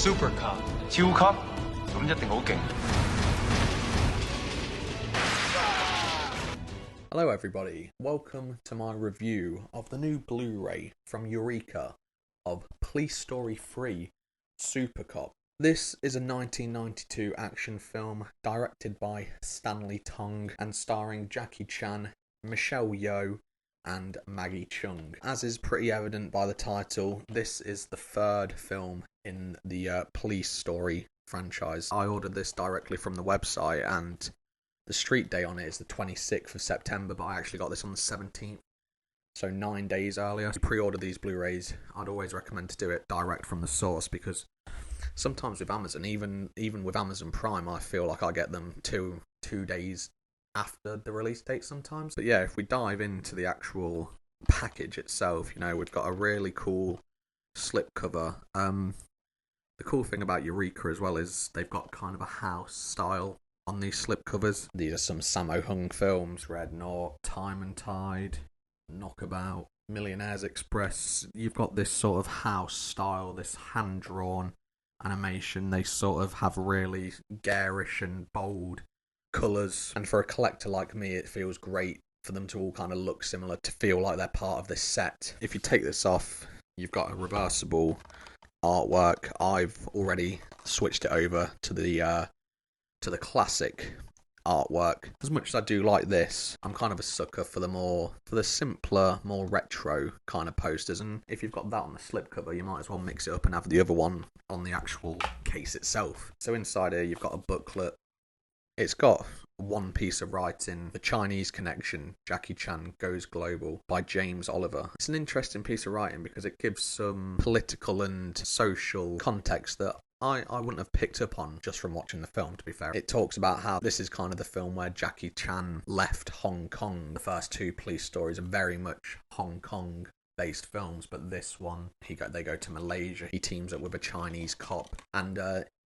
Supercop 超級，咁一定好勁。Hello everybody, welcome to my review of the new Blu-ray from Eureka of Police Story 3 Supercop. This is a 1992 action film directed by Stanley Tong and starring Jackie Chan, Michelle Yeoh and Maggie Cheung. As is pretty evident by the title, this is the third film in the Police Story franchise. I ordered this directly from the website and the street day on it is the 26th of September, but I actually got this on the 17th, so 9 days earlier. To pre-order these Blu-rays, I'd always recommend to do it direct from the source, because sometimes with Amazon, even with Amazon Prime, I feel like I get them two days after the release date sometimes. But yeah, if we dive into the actual package itself, you know, we've got a really cool slipcover. The cool thing about Eureka as well is they've got kind of a house style on these slipcovers. These are some Sammo Hung films: Red Naught, Time and Tide, Knockabout, Millionaire's Express. You've got this sort of house style, this hand-drawn animation. They sort of have really garish and bold colours, and for a collector like me, it feels great for them to all kind of look similar, to feel like they're part of this set. If you take this off, you've got a reversible artwork. I've already switched it over to the classic artwork. As much as I do like this, I'm kind of a sucker for the simpler, more retro kind of posters, and if you've got that on the slipcover, you might as well mix it up and have the other one on the actual case itself. So inside here you've got a booklet. It's got one piece of writing: The Chinese Connection, Jackie Chan Goes Global, by James Oliver. It's an interesting piece of writing because it gives some political and social context that I wouldn't have picked up on just from watching the film, to be fair. It talks about how this is kind of the film where Jackie Chan left Hong Kong. The first two police stories are very much Hong Kong based films, but this one, they go to Malaysia. He teams up with a Chinese cop, and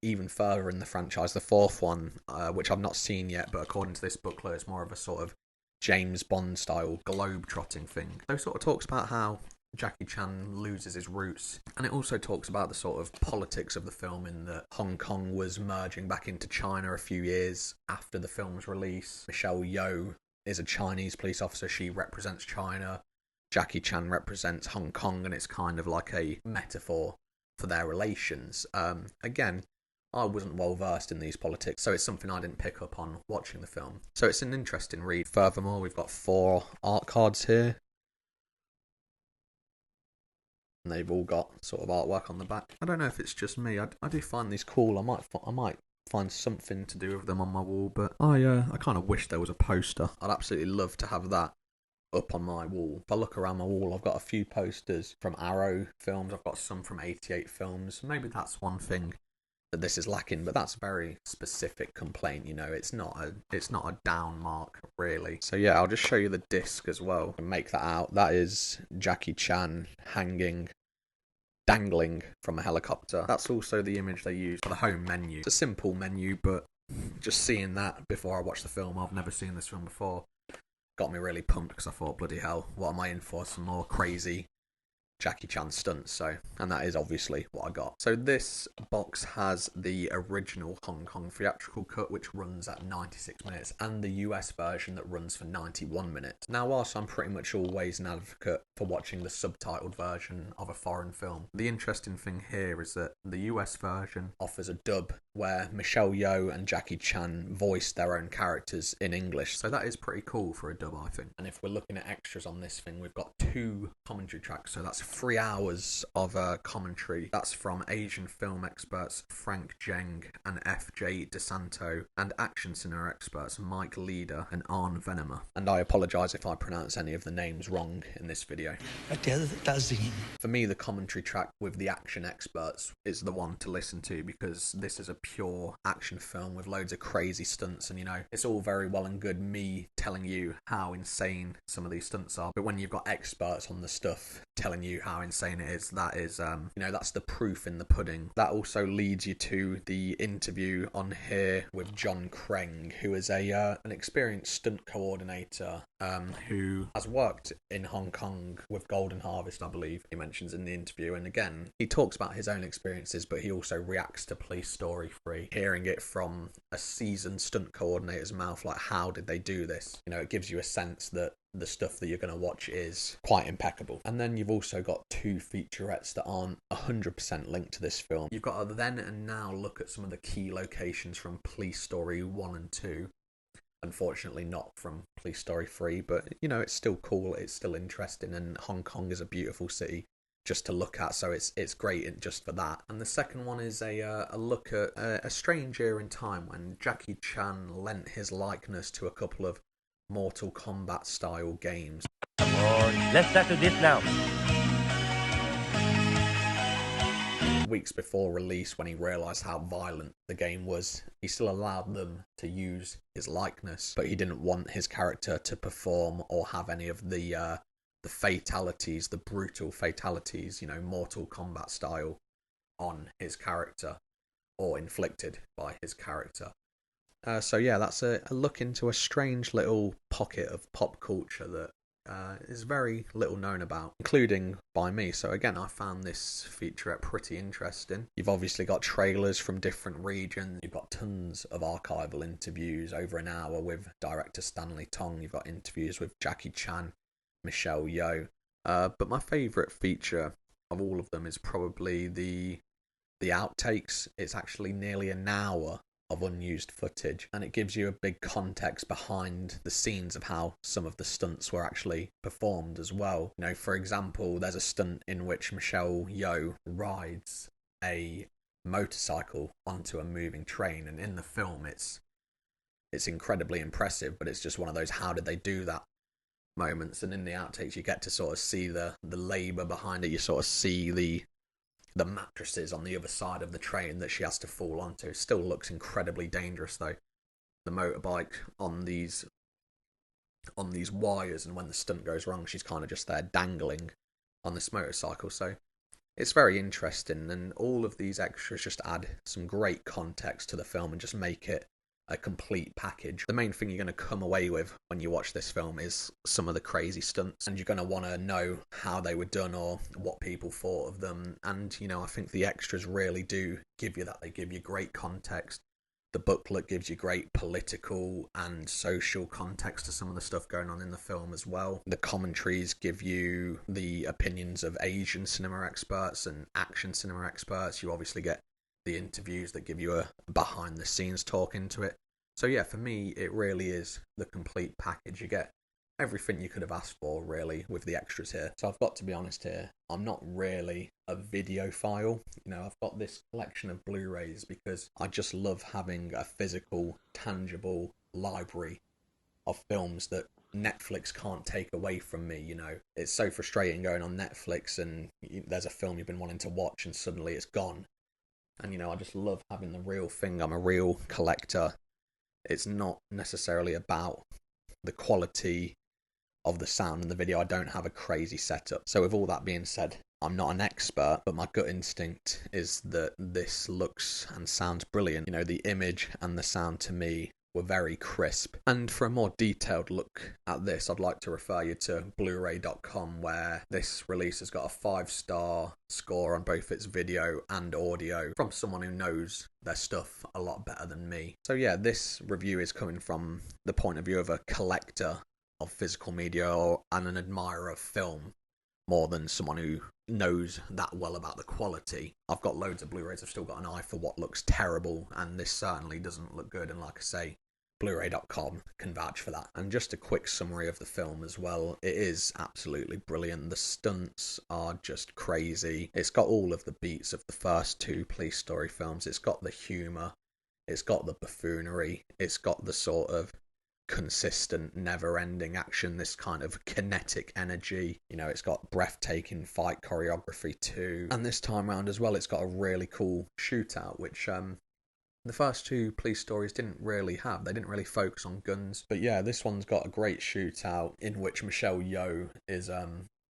even further in the franchise, the fourth one, which I've not seen yet, but according to this booklet, it's more of a sort of James Bond style globe-trotting thing. So it sort of talks about how Jackie Chan loses his roots, and it also talks about the sort of politics of the film, in that Hong Kong was merging back into China a few years after the film's release. Michelle Yeoh is a Chinese police officer. She represents China. Jackie Chan represents Hong Kong, and it's kind of like a metaphor for their relations. Again, I wasn't well versed in these politics, so it's something I didn't pick up on watching the film. So it's an interesting read. Furthermore, we've got 4 art cards here, and they've all got sort of artwork on the back. I don't know if it's just me. I do find these cool. I might find something to do with them on my wall, but I kind of wish there was a poster. I'd absolutely love to have that up on my wall. If I look around my wall, I've got a few posters from Arrow films. I've got some from 88 films. Maybe that's one thing that this is lacking, but that's a very specific complaint. You know, it's not a down mark really. So yeah, I'll just show you the disc as well and make that out. That is Jackie Chan dangling from a helicopter. That's also the image they use for the home menu. It's a simple menu, but just seeing that before I watched the film, I've never seen this film before, got me really pumped, because I thought, bloody hell, what am I in for? Some more crazy Jackie Chan stunts. And that is obviously what I got. So this box has the original Hong Kong theatrical cut, which runs at 96 minutes, and the US version that runs for 91 minutes. Now, whilst I'm pretty much always an advocate for watching the subtitled version of a foreign film, the interesting thing here is that the US version offers a dub where Michelle Yeoh and Jackie Chan voice their own characters in English. So that is pretty cool for a dub, I think. And if we're looking at extras on this thing, we've got 2 commentary tracks. So that's 3 hours of commentary. That's from Asian film experts Frank Zheng and F.J. DeSanto, and action cinema experts Mike Leader and Arn Venema. And I apologise if I pronounce any of the names wrong in this video. For me, the commentary track with the action experts is the one to listen to, because this is a pure action film with loads of crazy stunts, and you know, it's all very well and good me telling you how insane some of these stunts are, but when you've got experts on the stuff telling you how insane it is, that is that's the proof in the pudding. That also leads you to the interview on here with John Kreng, who is an experienced stunt coordinator who has worked in Hong Kong filming with Golden Harvest, I believe he mentions in the interview. And again, he talks about his own experiences, but he also reacts to Police Story 3, hearing it from a seasoned stunt coordinator's mouth, like, how did they do this? You know, it gives you a sense that the stuff that you're going to watch is quite impeccable. And then you've also got 2 featurettes that aren't 100% linked to this film. You've got a then and now look at some of the key locations from Police Story 1 and 2. Unfortunately not from Police Story 3, but, you know, it's still cool, it's still interesting, and Hong Kong is a beautiful city just to look at, so it's great just for that. And the second one is a look at a strange era in time when Jackie Chan lent his likeness to a couple of Mortal Kombat style games. Let's start to this now. Weeks before release, when he realised how violent the game was, he still allowed them to use his likeness, but he didn't want his character to perform or have any of the fatalities, the brutal fatalities, you know, Mortal Kombat style, on his character or inflicted by his character. So yeah, that's a look into a strange little pocket of pop culture that is very little known about, including by me. So again, I found this featurette pretty interesting. You've obviously got trailers from different regions. You've got tons of archival interviews, over an hour, with director Stanley Tong. You've got interviews with Jackie Chan, Michelle Yeoh. But my favourite feature of all of them is probably the outtakes. It's actually nearly an hour of unused footage, and it gives you a big context behind the scenes of how some of the stunts were actually performed as well. You know, for example, there's a stunt in which Michelle Yeoh rides a motorcycle onto a moving train, and in the film it's incredibly impressive, but it's just one of those how did they do that moments. And in the outtakes you get to sort of see the labour behind it. You sort of see the mattresses on the other side of the train that she has to fall onto. Still looks incredibly dangerous though. The motorbike on these wires, and when the stunt goes wrong, she's kind of just there dangling on this motorcycle. So it's very interesting, and all of these extras just add some great context to the film and just make it a complete package. The main thing you're going to come away with when you watch this film is some of the crazy stunts, and you're going to want to know how they were done or what people thought of them. And, you know, I think the extras really do give you that. They give you great context. The booklet gives you great political and social context to some of the stuff going on in the film as well. The commentaries give you the opinions of Asian cinema experts and action cinema experts. You obviously get the interviews that give you a behind the scenes talk into it. So yeah, for me, it really is the complete package. You get everything you could have asked for, really, with the extras here. So I've got to be honest here, I'm not really a videophile. You know, I've got this collection of Blu-rays because I just love having a physical, tangible library of films that Netflix can't take away from me. You know, it's so frustrating going on Netflix and there's a film you've been wanting to watch and suddenly it's gone. And, you know, I just love having the real thing. I'm a real collector. It's not necessarily about the quality of the sound and the video. I don't have a crazy setup. So with all that being said, I'm not an expert, but my gut instinct is that this looks and sounds brilliant. You know, the image and the sound to me were very crisp. And for a more detailed look at this, I'd like to refer you to Blu-ray.com, where this release has got a 5-star score on both its video and audio from someone who knows their stuff a lot better than me. So yeah, this review is coming from the point of view of a collector of physical media and an admirer of film, more than someone who knows that well about the quality. I've got loads of Blu-rays. I've still got an eye for what looks terrible, and this certainly doesn't look good. And like I say, Blu-ray.com can vouch for that. And just a quick summary of the film as well. It is absolutely brilliant. The stunts are just crazy. It's got all of the beats of the first 2 Police Story films. It's got the humour. It's got the buffoonery. It's got the sort of consistent, never-ending action, this kind of kinetic energy. You know, it's got breathtaking fight choreography too. And this time round as well, it's got a really cool shootout, which the first 2 police stories didn't really have. They didn't really focus on guns. But yeah, this one's got a great shootout in which Michelle Yeoh is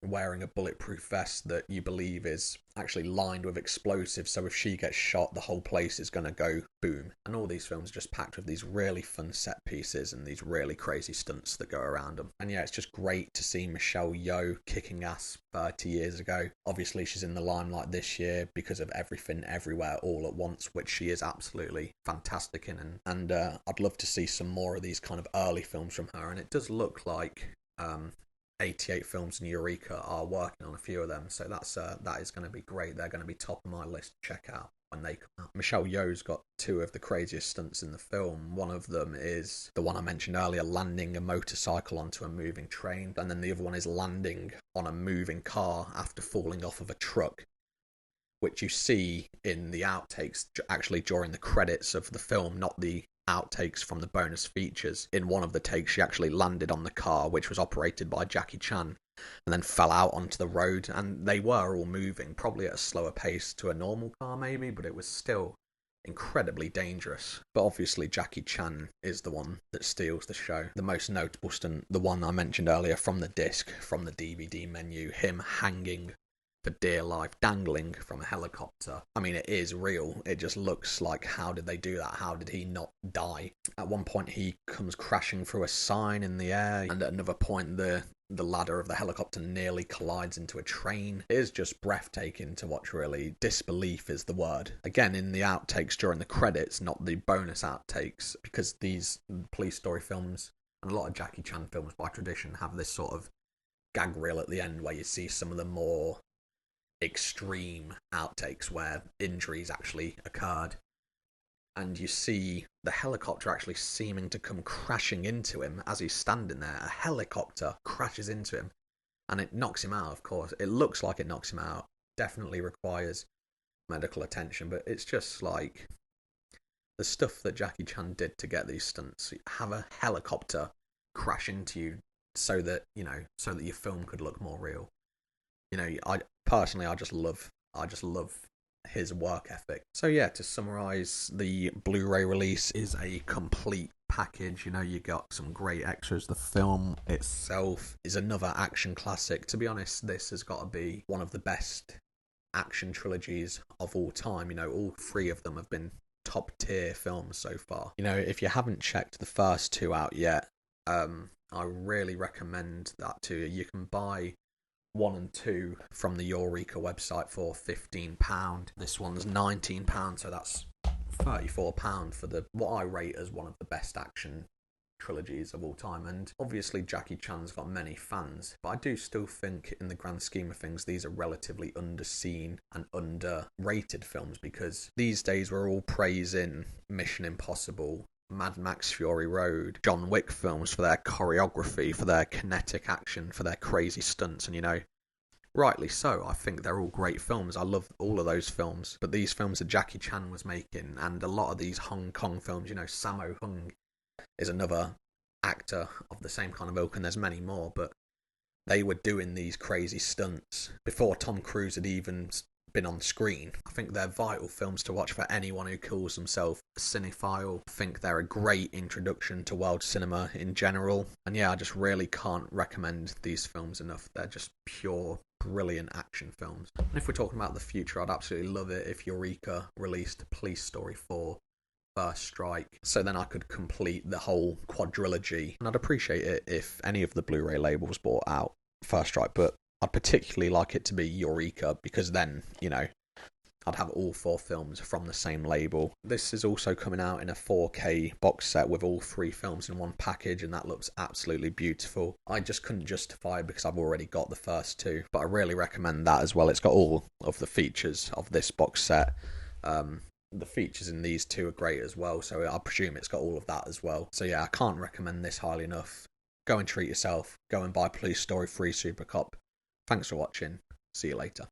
wearing a bulletproof vest that you believe is actually lined with explosives, so if she gets shot, the whole place is going to go boom. And all these films are just packed with these really fun set pieces and these really crazy stunts that go around them. And yeah, it's just great to see Michelle Yeoh kicking ass 30 years ago. Obviously, she's in the limelight this year because of Everything Everywhere All at Once, which she is absolutely fantastic in. And I'd love to see some more of these kind of early films from her. And it does look like 88 Films and Eureka are working on a few of them, so that is going to be great. They're going to be top of my list to check out when they come out. Michelle Yeoh's got two of the craziest stunts in the film. One of them is the one I mentioned earlier, landing a motorcycle onto a moving train, and then the other one is landing on a moving car after falling off of a truck, which you see in the outtakes actually during the credits of the film, not the outtakes from the bonus features. In one of the takes, she actually landed on the car, which was operated by Jackie Chan, and then fell out onto the road, and they were all moving, probably at a slower pace to a normal car maybe, but it was still incredibly dangerous. But obviously Jackie Chan is the one that steals the show. The most notable stunt, the one I mentioned earlier from the disc, from the DVD menu, him hanging for dear life, dangling from a helicopter. I mean, it is real. It just looks like, how did they do that? How did he not die? At one point, he comes crashing through a sign in the air, and at another point, the ladder of the helicopter nearly collides into a train. It is just breathtaking to watch, really. Disbelief is the word. Again, in the outtakes during the credits, not the bonus outtakes, because these police story films, and a lot of Jackie Chan films by tradition, have this sort of gag reel at the end where you see some of the more extreme outtakes where injuries actually occurred, and you see the helicopter actually seeming to come crashing into him as he's standing there. A helicopter crashes into him and it knocks him out. Of course, it looks like it knocks him out, definitely requires medical attention, but it's just like the stuff that Jackie Chan did to get these stunts. Have a helicopter crash into you so that your film could look more real. I just love his work ethic. So yeah, to summarise, the Blu-ray release is a complete package. You got some great extras. The film itself is another action classic. To be honest, this has got to be one of the best action trilogies of all time. All three of them have been top tier films so far. If you haven't checked the first two out yet, I really recommend that to you. You can buy 1 and 2 from the Eureka website for £15. This one's £19, so that's £34 for what I rate as one of the best action trilogies of all time. And obviously Jackie Chan's got many fans, but I do still think in the grand scheme of things these are relatively underseen and underrated films, because these days we're all praising Mission Impossible, Mad Max Fury Road, John Wick films for their choreography, for their kinetic action, for their crazy stunts, and rightly so. I think they're all great films. I love all of those films. But these films that Jackie Chan was making, and a lot of these Hong Kong films, Sammo Hung is another actor of the same kind of ilk, and there's many more, but they were doing these crazy stunts before Tom Cruise had even been on screen. I think they're vital films to watch for anyone who calls themselves a cinephile. I think they're a great introduction to world cinema in general. And yeah, I just really can't recommend these films enough. They're just pure, brilliant action films. And if we're talking about the future, I'd absolutely love it if Eureka released Police Story 4 First Strike, so then I could complete the whole quadrilogy. And I'd appreciate it if any of the Blu-ray labels bought out First Strike, but I'd particularly like it to be Eureka, because then, I'd have all 4 films from the same label. This is also coming out in a 4K box set with all 3 films in one package, and that looks absolutely beautiful. I just couldn't justify it because I've already got the first 2, but I really recommend that as well. It's got all of the features of this box set. The features in these 2 are great as well, so I presume it's got all of that as well. So yeah, I can't recommend this highly enough. Go and treat yourself. Go and buy Police Story 3 Supercop. Thanks for watching. See you later.